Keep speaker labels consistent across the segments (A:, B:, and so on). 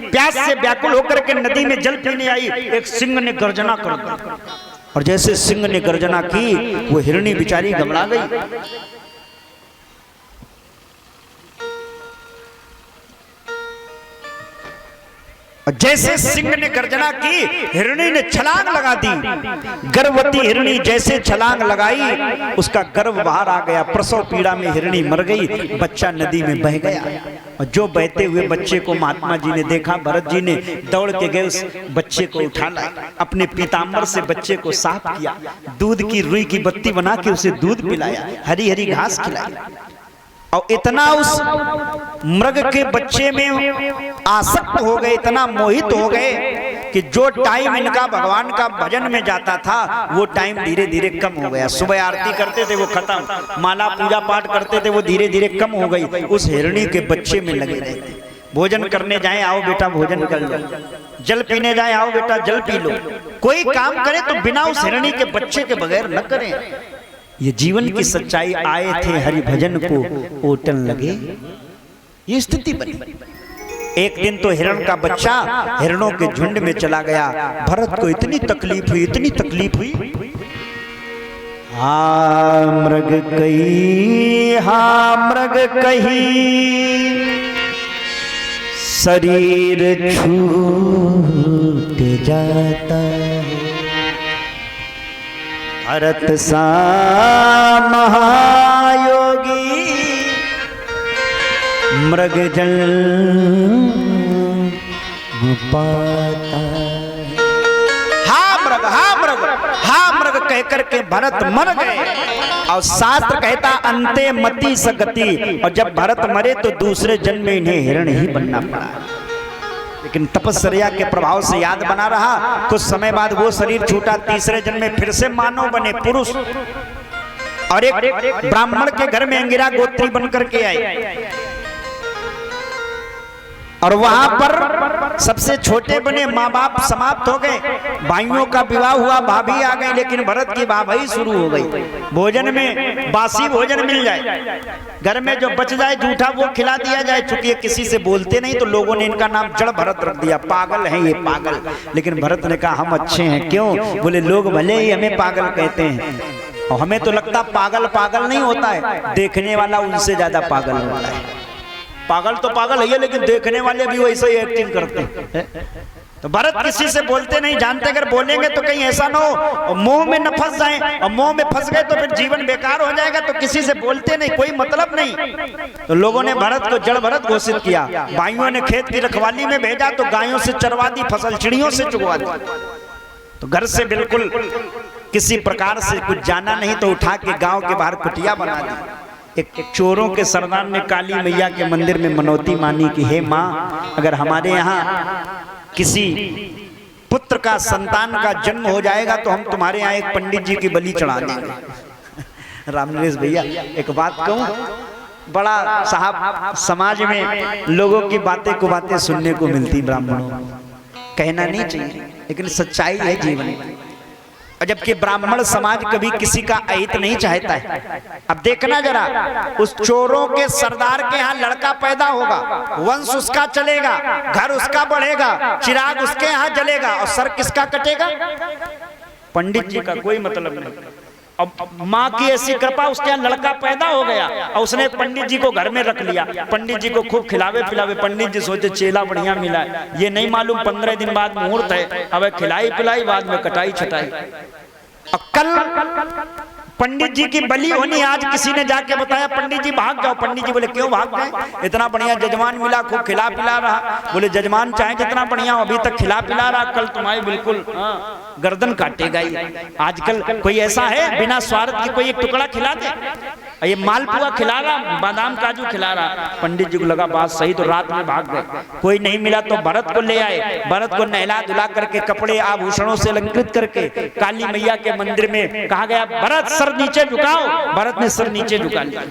A: प्यास से व्याकुल होकर के नदी में जल पीने आई। एक सिंह ने गर्जना कर दी और जैसे सिंह ने गर्जना की वो हिरणी बेचारी घबरा गई। और जैसे सिंह ने गर्जना की हिरणी ने छलांग लगा दी। गर्भवती हिरणी जैसे छलांग लगाई उसका गर्भ बाहर आ गया। प्रसव पीड़ा में हिरणी मर गई, बच्चा नदी में बह गया। और जो बहते हुए बच्चे को महात्मा जी ने देखा, भरत जी ने दौड़ के गए उस बच्चे को उठा लाए, अपने पीताम्बर से बच्चे को साफ किया, दूध की रुई की बत्ती बना के उसे दूध पिलाया, हरी हरी घास खिलाई। और इतना उस मृग के बच्चे में आसक्त हो गए, इतना मोहित हो गए कि जो टाइम इनका भगवान का भजन में जाता था वो टाइम धीरे धीरे कम हो गया। सुबह आरती करते थे वो खत्म, माला पूजा पाठ करते थे वो धीरे धीरे कम हो गई। उस हिरणी के बच्चे में लगे रहते। भोजन करने जाए, आओ बेटा भोजन कर लो, जल पीने जाए, आओ बेटा जल पी लो। कोई काम करे तो बिना उस हिरणी के बच्चे के बगैर न करें। ये जीवन की सच्चाई। आए थे हरि भजन को ओटन लगे, ये स्थिति बनी। एक दिन तो हिरण का बच्चा हिरणों के झुंड में चला गया। भरत को इतनी तकलीफ हुई, इतनी तकलीफ हुई। हा मृग कही, हा मृग कही, शरीर छूट जाता है। भरत सा महायोगी मृग जन्म पाता है। हा मृग, हा मृग, हा मृग कहकर के भरत मर गए। और शास्त्र कहता अंते मति सगति। और जब भरत मरे तो दूसरे जन्म में इन्हें हिरण ही बनना पड़ा। लेकिन तपस्या के प्रभाव से याद बना रहा। कुछ समय बाद वो शरीर छूटा, तीसरे जन्म में फिर से मानव बने, पुरुष। और एक ब्राह्मण के घर में अंगिरा गोत्री बनकर के आए। और वहां पर सबसे छोटे बने, माँ बाप समाप्त हो गए, भाइयों का विवाह हुआ, भाभी आ गई। लेकिन भरत की भाभी शुरू हो गई। भोजन में बासी भोजन मिल जाए, घर में जो बच जाए जूठा वो खिला दिया जाए। चूंकि ये किसी से बोलते नहीं तो लोगों ने इनका नाम जड़ भरत रख दिया, पागल है ये पागल। लेकिन भरत ने कहा हम अच्छे हैं। क्यों? बोले लोग भले ही हमें पागल कहते हैं और हमें तो लगता पागल पागल नहीं होता है, देखने वाला उनसे ज्यादा पागल होता है। पागल तो पागल है लेकिन देखने वाले भी वैसे ही एक्टिंग करते हैं। तो भरत किसी से बोलते नहीं, जानते अगर बोलेंगे तो कहीं ऐसा ना हो मुंह में न फंस जाए, और मुंह में फंस गए तो फिर जीवन बेकार हो जाएगा। तो किसी से बोलते नहीं, कोई मतलब नहीं। तो लोगों ने भरत को जड़ भरत घोषित किया। भाइयों ने खेत की रखवाली में भेजा तो गायों से चरवा दी, फसल चिड़ियों से चुगवा दी। तो घर से बिल्कुल किसी प्रकार से कुछ जाना नहीं तो उठा के गाँव के बाहर कुटिया बना दी। एक चोरों के सरदार ने काली मैया के मंदिर में मनौती मानी कि हे माँ, अगर हमारे यहाँ किसी पुत्र का संतान का जन्म हो जाएगा तो हम तुम्हारे यहाँ एक पंडित जी की बलि चढ़ा देंगे। रामनरेश भैया एक बात कहूँ, बड़ा साहब समाज में लोगों की बातें को बातें सुनने को मिलती, ब्राह्मणों कहना नहीं चाहिए लेकिन सच्चाई है जीवन में। और जबकि ब्राह्मण समाज कभी किसी का अहित नहीं चाहता है। अब देखना जरा, उस चोरों के सरदार के यहाँ लड़का पैदा होगा, वंश उसका चलेगा, घर उसका बढ़ेगा, चिराग उसके यहाँ जलेगा, और सर किसका कटेगा? पंडित जी का। कोई मतलब नहीं। अब माँ की ऐसी कृपा, उसके यहाँ लड़का पैदा हो गया और उसने पंडित जी को घर में रख लिया। पंडित जी को खूब खिलावे पिलावे। पंडित जी सोचे चेला बढ़िया मिला है, ये नहीं मालूम 15 दिन बाद मुहूर्त है, अब खिलाई पिलाई बाद में कटाई छटाई। अब कल पंडित जी की बलि होनी, आज किसी ने जाके बताया पंडित जी भाग जाओ। पंडित जी बोले क्यों भाग गए? इतना बढ़िया जजमान मिला, खूब खिला पिला रहा। बोले जजमान चाहे जितना बढ़िया अभी तक खिला पिला रहा, कल तुम्हारी बिल्कुल गर्दन काटेगा ही। आजकल कोई ऐसा है बिना स्वार्थ के कोई एक टुकड़ा खिला दे? ये मालपुआ खिला रहा, बादाम काजू खिला रहा। पंडित जी को लगा बात सही, तो रात में भाग गए। कोई नहीं मिला तो भरत को ले आए। भरत को नहला धुला करके कपड़े आभूषणों से अलंकृत करके काली मैया के मंदिर में कहा गया भरत सर नीचे झुकाओ। भरत ने सर नीचे झुका लिया।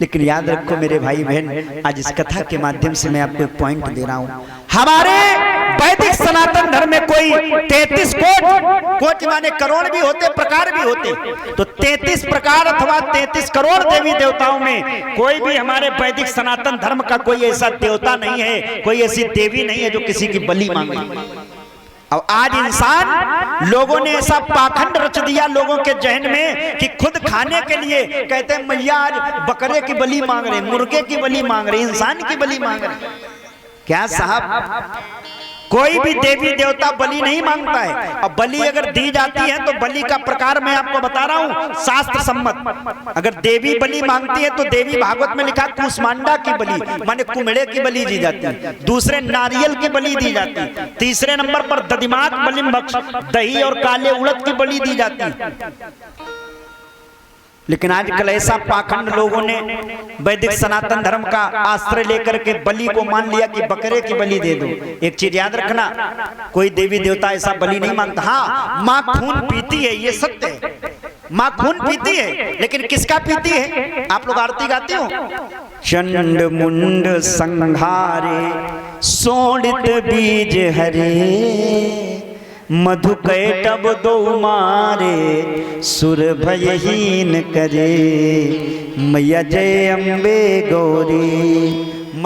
A: लेकिन याद रखो मेरे भाई बहन, आज इस कथा के माध्यम से मैं आपको एक पॉइंट दे रहा हूं। हमारे वैदिक सनातन धर्म में कोई 33 कोट माने करोड़ भी होते, प्रकार भी होते, तो 33 प्रकार अथवा 33 करोड़ देवी देवताओं में कोई भी हमारे वैदिक सनातन धर्म का कोई ऐसा देवता नहीं है, कोई ऐसी देवी नहीं है जो किसी की बलि मांगे। अब आज इंसान लोगों ने ऐसा पाखंड रच दिया लोगों के जहन में कि खुद खाने के लिए कहते हैं मैया आज बकरे की बलि मांग रहे, मुर्गे की बलि मांग रहे, इंसान की बलि मांग रहे। क्या साहब, कोई भी देवी देवता बलि नहीं मांगता है। अब बलि अगर दी जाती है तो बलि का प्रकार मैं आपको बता रहा हूं शास्त्र सम्मत। अगर देवी बलि मांगती है तो देवी भागवत में लिखा कुष्मांडा की बलि माने कुम्हड़े की बलि दी जाती है, दूसरे नारियल की बलि दी जाती है, तीसरे नंबर पर दधिमात बलिम बख्श दही और काले उड़द की बलि दी जाती है। लेकिन आजकल ऐसा पाखंड लोगों ने वैदिक सनातन धर्म का आश्रय लेकर के बलि को मान लिया कि बकरे की बलि दे दो। एक चीज याद रखना, कोई देवी देवता ऐसा बलि नहीं मांगता। हाँ, माँ खून पीती है, ये सत्य है, माँ खून पीती है, लेकिन किसका पीती है? आप लोग आरती गाते हो, चंड मुंड संघारे सोडित बीज हरे मधु कैटब दो मारे सुर भयहीन करे मैया जय अम्बे गौरी।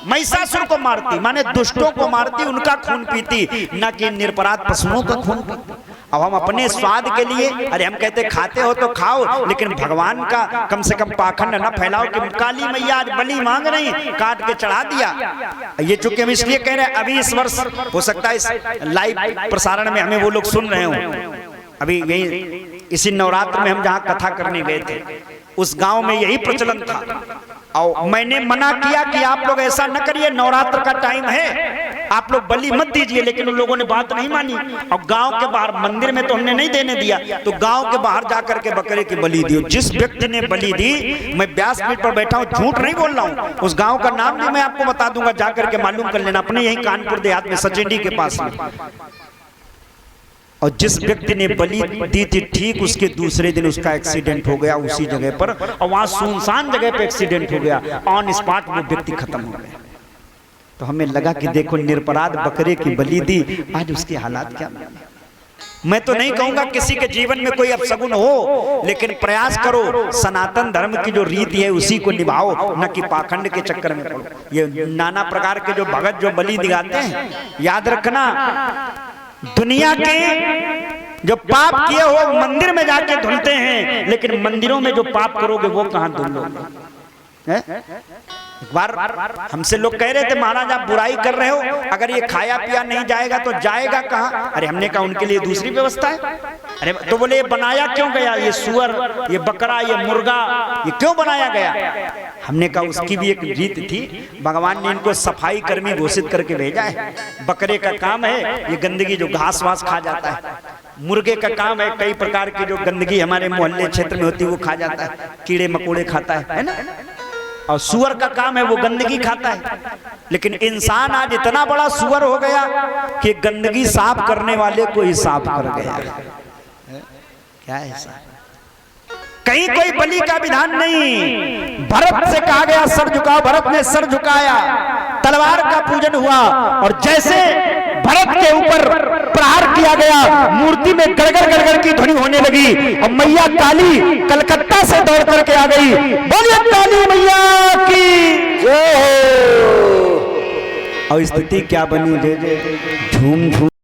A: महिषासुर को मारती माने दुष्टों को मारती, उनका खून पीती, न कि निरपराध पशुओं का खून पीती। अब हम अपने स्वाद के लिए, अरे हम कहते खाते हो तो खाओ, लेकिन भगवान का कम से कम पाखंड न फैलाओ कि काली मैया आज बलि मांग रही, काट के चढ़ा दिया। ये चूंकि हम इसलिए कह रहे हैं, अभी इस वर्ष हो सकता है इस लाइव प्रसारण में हमें वो लोग सुन रहे हो। अभी यही इसी नवरात्र में हम जहाँ कथा करने गए थे उस गांव में यही प्रचलन था, और मैंने मना किया कि आप लोग ऐसा न करिए, नवरात्र का टाइम है, आप लोग बलि मत दीजिए। लेकिन उन लोगों ने बात नहीं मानी, और गांव के बाहर, मंदिर में तो हमने नहीं देने दिया, तो गांव के बाहर जाकर के बकरे की बलि दी। जिस व्यक्ति ने बलि दी, मैं व्यासपीठ पर बैठा हूँ, झूठ नहीं बोल रहा हूँ, उस गांव का नाम भी मैं आपको बता दूंगा, जाकर के मालूम कर लेना, अपने यही कानपुर देहात में सचेंडी के पास में। और जिस व्यक्ति ने बलि दी थी, ठीक उसके दूसरे दिन उसका एक्सीडेंट हो गया उसी जगह पर, और वहां सुनसान जगह पे एक्सीडेंट हो गया, ऑन स्पॉट वो व्यक्ति खत्म हो गया। तो हमें लगा कि देखो निरपराध बकरे की बलि दी, आज उसके हालात क्या। मैं तो नहीं कहूंगा किसी के जीवन में कोई अपशगुन हो, लेकिन प्रयास करो सनातन धर्म की जो रीति है उसी को निभाओ, न कि पाखंड के चक्कर में पड़ो। ये नाना प्रकार के जो भगत जो बलि दिगाते हैं, याद रखना, दुनिया के जो पाप किए हो मंदिर में जाके धुलते हैं, लेकिन मंदिरों में जो पाप करोगे वो कहां धुल लोगे। एक बार हमसे लोग कह रहे थे महाराज आप बुराई कर रहे हो, अगर ये खाया पिया नहीं जाएगा तो जाएगा कहाँ? अरे हमने कहा उनके लिए दूसरी व्यवस्था है। अरे तो बोले ये बनाया क्यों गया, ये सुअर, ये बकरा, ये मुर्गा, ये क्यों बनाया गया? हमने कहा उसकी भी एक रीत थी, भगवान ने इनको सफाई कर्मी घोषित करके भेजा है। बकरे का काम है ये गंदगी जो घास वास खा जाता है, मुर्गे का काम है कई प्रकार की जो गंदगी हमारे मोहल्ले क्षेत्र में होती है वो खा जाता है, कीड़े मकोड़े खाता है ना, और सुअर का काम है वो गंदगी खाता है। लेकिन इंसान आज इतना बड़ा सुअर हो गया कि गंदगी साफ करने वाले को ही साफ कर गया। क्या है ऐसा? कहीं कोई बलि का विधान नहीं। भरत से कहा गया सर झुकाओ, भरत ने सर झुकाया, तलवार का पूजन हुआ, और जैसे भरत के ऊपर प्रहार किया गया, मूर्ति में गड़गड़ गड़गड़ की ध्वनि होने लगी, और मैया काली कलकत्ता से दौड़ करके आ गई। बोलिए काली मैया की जय। और स्थिति क्या बनी, झूम झूम